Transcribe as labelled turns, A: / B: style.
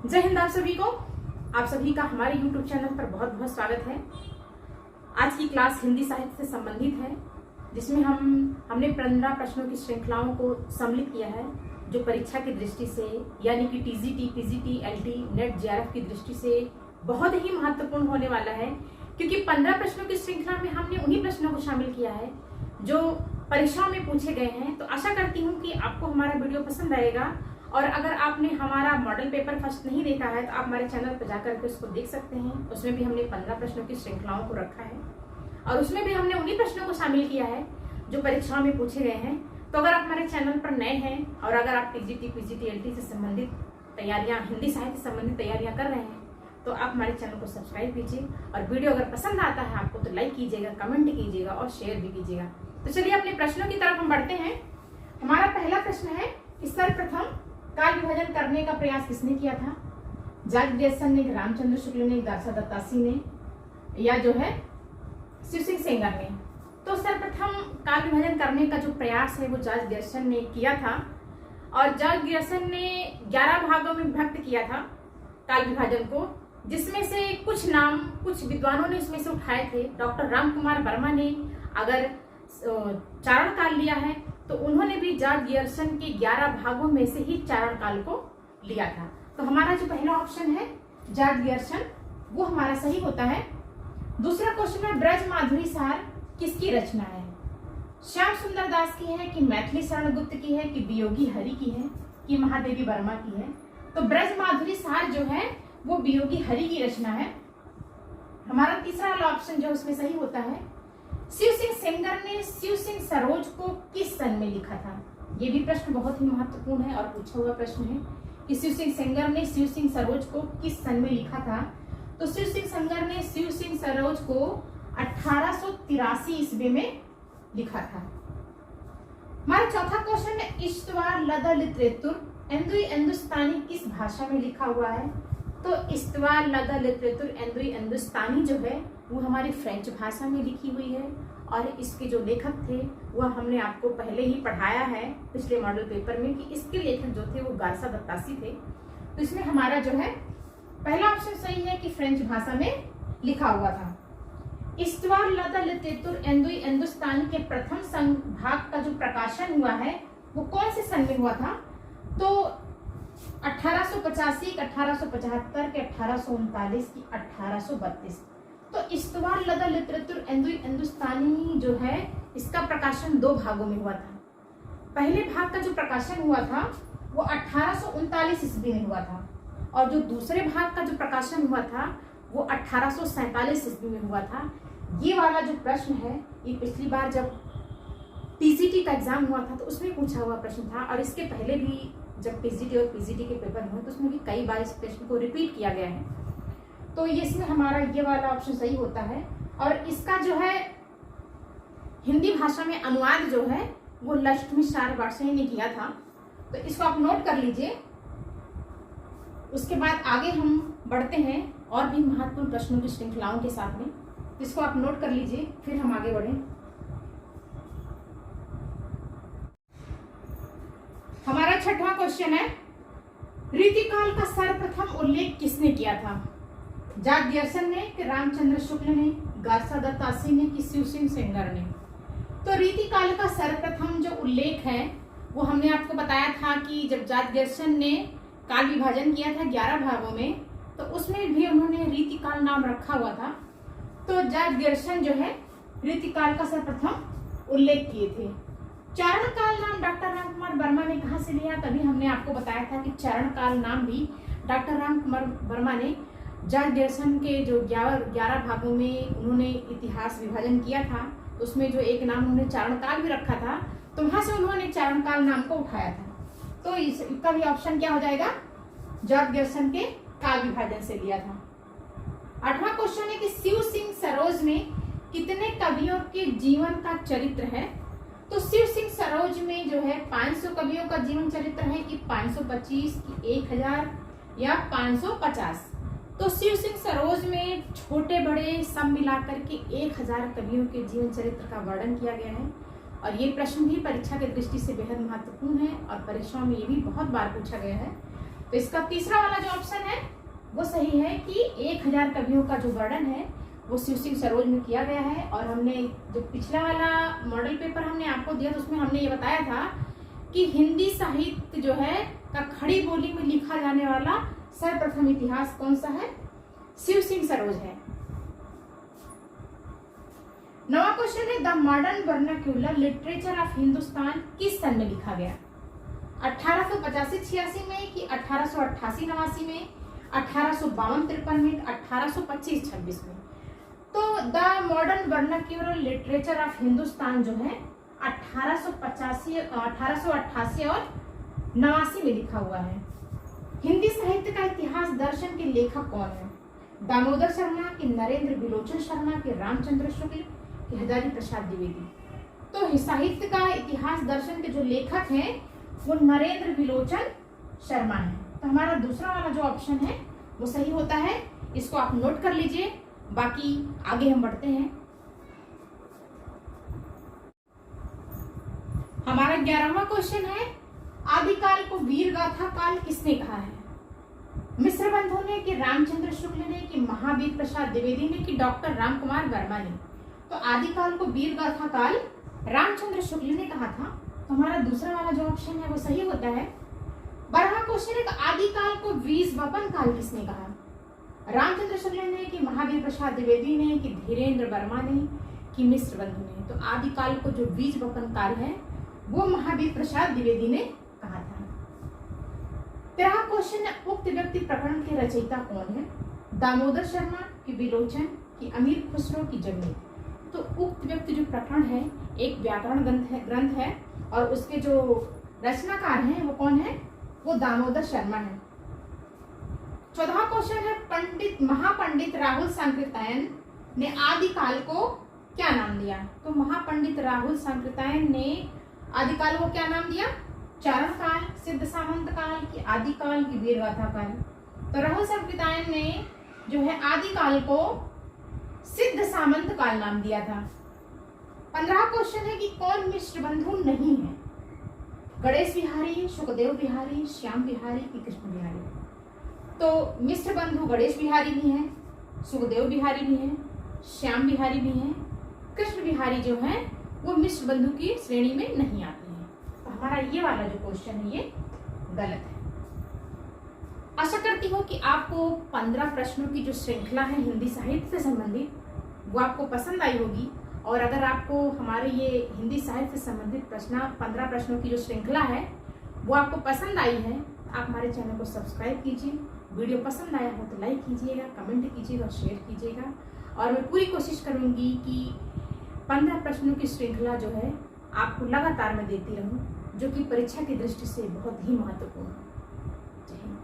A: जय हिंद आप सभी को। आप सभी का हमारे YouTube चैनल पर बहुत बहुत स्वागत है। आज की क्लास हिंदी साहित्य से संबंधित है, जिसमें हमने 15 प्रश्नों की श्रृंखलाओं को सम्मिलित किया है, जो परीक्षा की दृष्टि से यानी कि TGT, PGT, LT, net, JRF की दृष्टि से बहुत ही महत्वपूर्ण होने वाला है। क्योंकि 15 प्रश्नों की श्रृंखला में हमने उन्हीं प्रश्नों को शामिल किया है जो परीक्षाओं में पूछे गए हैं। तो आशा करती हूँ कि आपको हमारा वीडियो पसंद आएगा, और अगर आपने हमारा मॉडल पेपर फर्स्ट नहीं देखा है तो आप हमारे चैनल पर जाकर के उसको देख सकते हैं। उसमें भी हमने 15 प्रश्नों की श्रृंखलाओं को रखा है, और उसमें भी हमने उन्हीं प्रश्नों को शामिल किया है जो परीक्षाओं में पूछे गए हैं। तो अगर आप हमारे चैनल पर नए हैं और अगर आप टीजीटी, पीजीटी, एलटी से संबंधित तैयारियां, हिंदी साहित्य से संबंधित तैयारियां कर रहे हैं, तो आप हमारे चैनल को सब्सक्राइब कीजिए। और वीडियो अगर पसंद आता है आपको तो लाइक कीजिएगा, कमेंट कीजिएगा और शेयर भी कीजिएगा। तो चलिए अपने प्रश्नों की तरफ हम बढ़ते हैं। हमारा पहला प्रश्न है कि सर्वप्रथम काल विभाजन करने का प्रयास किसने किया था? जॉर्ज ग्रियर्सन ने, रामचंद्र शुक्ल ने, गारसा दत्तासी ने, या जो है शिव सिंह सेंगर ने? तो सर्वप्रथम काल विभाजन करने का जो प्रयास है वो जॉर्ज ग्रियर्सन ने किया था, और जॉर्ज ग्रियर्सन ने 11 भागों में विभक्त किया था काल विभाजन को, जिसमें से कुछ नाम कुछ विद्वानों ने इसमें से उठाए थे। डॉक्टर रामकुमार वर्मा ने अगर चारण काल लिया है तो उन्होंने भी जॉर्ज ग्रियर्सन के 11 भागों में से ही चारण काल को लिया था। तो हमारा जो पहला ऑप्शन है जॉर्ज ग्रियर्सन, वो हमारा सही होता है। दूसरा क्वेश्चन है ब्रज माधुरी सार किसकी रचना है? श्याम सुंदर दास की है कि मैथिली शरण गुप्त की है कि वियोगी हरि की है कि महादेवी वर्मा की है? तो ब्रज माधुरी सार जो है वो वियोगी हरि की रचना है। हमारा तीसरा वाला ऑप्शन जो उसमें सही होता है। शिव सिंह सेंगर ने शिव सिंह सरोज को किस सन में लिखा था? ये भी प्रश्न बहुत ही महत्वपूर्ण है और पूछा हुआ प्रश्न है कि शिव सिंह सेंगर ने शिव सिंह सरोज को किस सन में लिखा था? तो शिव सिंह सेंगर ने शिव सिंह सरोज को 1883 ईस्वी में लिखा था। हमारा चौथा क्वेश्चन है इश्तवार लदा लिटरेतुर एंदुई हिंदुस्तानी किस भाषा में लिखा हुआ है? तो इश्तवार लदा लिटरेतुर एंदुई हिंदुस्तानी जो है वो हमारी फ्रेंच भाषा में लिखी हुई है, और इसके जो लेखक थे वह हमने आपको पहले ही पढ़ाया है पिछले मॉडल पेपर में कि इसके लेखक जो थे वो गारसा दत्तासी थे। तो इसमें हमारा जो है पहला ऑप्शन सही है कि फ्रेंच भाषा में लिखा हुआ था। इश्तवार लदा लिटरेतुर एंदुई हिंदुस्तानी के प्रथम संभाग का जो प्रकाशन हुआ है वो कौन से सन में हुआ था? तो 1885 के 1875 के 1839 की 1832। तो इश्तवार लदा लिटरेतुर एंदुई हिंदुस्तानी जो है इसका प्रकाशन 2 भागों में हुआ था। पहले भाग का जो प्रकाशन हुआ था वो 1839 ईस्वी में हुआ था, और जो दूसरे भाग का जो प्रकाशन हुआ था वो 1847 ईस्वी में हुआ था। ये वाला जो प्रश्न है ये पिछली बार जब टीजीटी का एग्जाम हुआ था तो उसमें पूछा हुआ प्रश्न था, और इसके पहले भी जब टीजीटी और पीजीटी के पेपर हुए तो उसमें भी कई बार इस प्रश्न को रिपीट किया गया है। तो ये इसमें हमारा ये वाला ऑप्शन सही होता है। और इसका जो है हिंदी भाषा में अनुवाद जो है वो लक्ष्मी सार वार्ष्णेय ने किया था। तो इसको आप नोट कर लीजिए। उसके बाद आगे हम बढ़ते हैं और भी महत्वपूर्ण प्रश्नों की श्रृंखलाओं के साथ में, इसको आप नोट कर लीजिए फिर हम आगे बढ़े। हमारा छठवां क्वेश्चन है रीतिकाल का सर्वप्रथम उल्लेख किसने किया था? जॉर्ज ग्रियर्सन ने कि रामचंद्र शुक्ल ने, गारसा दत्तासी ने कि शिव सिंह सेंगर ने? तो रीतिकाल का सर्वप्रथम जो उल्लेख है वो हमने आपको बताया था कि जब जॉर्ज ग्रियर्सन ने काल विभाजन किया था 11 भागों में, तो उसमें भी उन्होंने रीतिकाल नाम रखा हुआ था। तो जॉर्ज ग्रियर्सन जो है रीतिकाल का सर्वप्रथम उल्लेख किए थे। चारण काल नाम डॉक्टर रामकुमार वर्मा ने कहाँ से लिया? तभी हमने आपको बताया था कि चारण काल नाम भी डॉक्टर रामकुमार वर्मा ने जॉर्ज ग्रियर्सन के जो 11 भागों में उन्होंने इतिहास विभाजन किया था, उसमें जो एक नाम उन्होंने चारण काल भी रखा था, तो वहां से उन्होंने चारण काल नाम को उठाया था। तो इसका भी ऑप्शन क्या हो जाएगा? जॉर्ज ग्रियर्सन के काल विभाजन से लिया था। 8वां क्वेश्चन है कि शिव सिंह सरोज में कितने कवियों के जीवन का चरित्र है? तो शिव सिंह सरोज में जो है 500 कवियों का जीवन चरित्र है कि 525 की 1000 या 550? तो शिव सिंह सरोज में छोटे बड़े सब मिलाकर के 1000 कवियों के जीवन चरित्र का वर्णन किया गया है, और ये प्रश्न भी परीक्षा की दृष्टि से बेहद महत्वपूर्ण है और परीक्षाओं में ये भी बहुत बार पूछा गया है। तो इसका तीसरा वाला जो ऑप्शन है वो सही है कि 1000 कवियों का जो वर्णन है वो शिव सिंह सरोज में किया गया है। और हमने जो पिछला वाला मॉडल पेपर हमने आपको दिया तो उसमें हमने ये बताया था कि हिंदी साहित्य जो है का खड़ी बोली में लिखा जाने वाला सर्वप्रथम इतिहास कौन सा है, शिव सिंह सरोज है। 9वां क्वेश्चन है the modern vernacular literature of Hindustan किस सन में लिखा गया, 1885-86 में कि 1888-89 में, 1852-53 में, 1825-26 में। तो the modern vernacular literature of Hindustan जो है 1888 और 89 में लिखा हुआ है। हिंदी साहित्य का इतिहास दर्शन के लेखक कौन है, दामोदर शर्मा के, नरेंद्र बिलोचन शर्मा के, रामचंद्र शुक्ल के, हजारी प्रसाद द्विवेदी। तो साहित्य का इतिहास दर्शन के जो लेखक हैं वो नरेंद्र बिलोचन शर्मा है। तो हमारा दूसरा वाला जो ऑप्शन है वो सही होता है, इसको आप नोट कर लीजिए। बाकी आगे हम बढ़ते हैं। हमारा 11वां क्वेश्चन है आदिकाल को वीर गाथा काल किसने कहा है, मिश्र बंधु ने कि रामचंद्र शुक्ल ने कि महावीर प्रसाद द्विवेदी ने कि डॉक्टर रामकुमार वर्मा ने। तो आदिकाल को वीर गाथा काल रामचंद्र शुक्ल ने कहा था। तो हमारा दूसरा वाला जो ऑप्शन है वो सही होता है। 12वां क्वेश्चन है आदिकाल को बीज वपन काल किसने कहा, रामचंद्र शुक्ल ने कि महावीर प्रसाद द्विवेदी ने कि धीरेन्द्र वर्मा ने कि मिश्र बंधु ने। तो आदिकाल को जो बीज वपन काल है वो महावीर प्रसाद द्विवेदी ने कहा था। 13वां क्वेश्चन है उक्त व्यक्ति प्रकरण के रचयिता कौन है, दामोदर शर्मा की, बिलोचन की, अमीर खुसरो की, जगनी। तो उक्त व्यक्ति जो प्रकरण है एक व्याकरण ग्रंथ है और उसके जो रचनाकार हैं वो कौन है, वो दामोदर शर्मा है। 14वां क्वेश्चन है महापंडित राहुल सांकृत्यायन ने आदिकाल को क्या नाम दिया। तो महापंडित राहुल सांकृत्यायन ने आदिकाल को क्या नाम दिया, चारण काल, सिद्ध सामंत काल की, आदिकाल की, वीरगाथा काल। तो राहुल सांकृत्यायन ने जो है आदिकाल को सिद्ध सामंत काल नाम दिया था। 15वां क्वेश्चन है कि कौन मिश्र बंधु नहीं है, गणेश बिहारी, सुखदेव बिहारी, श्याम बिहारी की, कृष्ण बिहारी। तो मिश्र बंधु गणेश बिहारी भी हैं, सुखदेव बिहारी भी हैं, श्याम बिहारी भी हैं, कृष्ण बिहारी जो हैं वो मिश्र बंधु की श्रेणी में नहीं आते हैं। तो हमारा ये वाला जो क्वेश्चन है ये गलत है। आशा करती हूँ कि आपको 15 प्रश्नों की जो श्रृंखला है हिंदी साहित्य से संबंधित वो आपको पसंद आई होगी। और अगर आपको हमारे ये हिंदी साहित्य से संबंधित 15 प्रश्नों की जो श्रृंखला है वो आपको पसंद आई है, आप हमारे चैनल को सब्सक्राइब कीजिए। वीडियो पसंद आया हो तो लाइक कीजिएगा, कमेंट कीजिएगा और शेयर कीजिएगा। और मैं पूरी कोशिश करूंगी कि 15 प्रश्नों की श्रृंखला जो है आपको लगातार मैं देती रहूं, जो कि परीक्षा की दृष्टि से बहुत ही महत्वपूर्ण है। जय हिंद।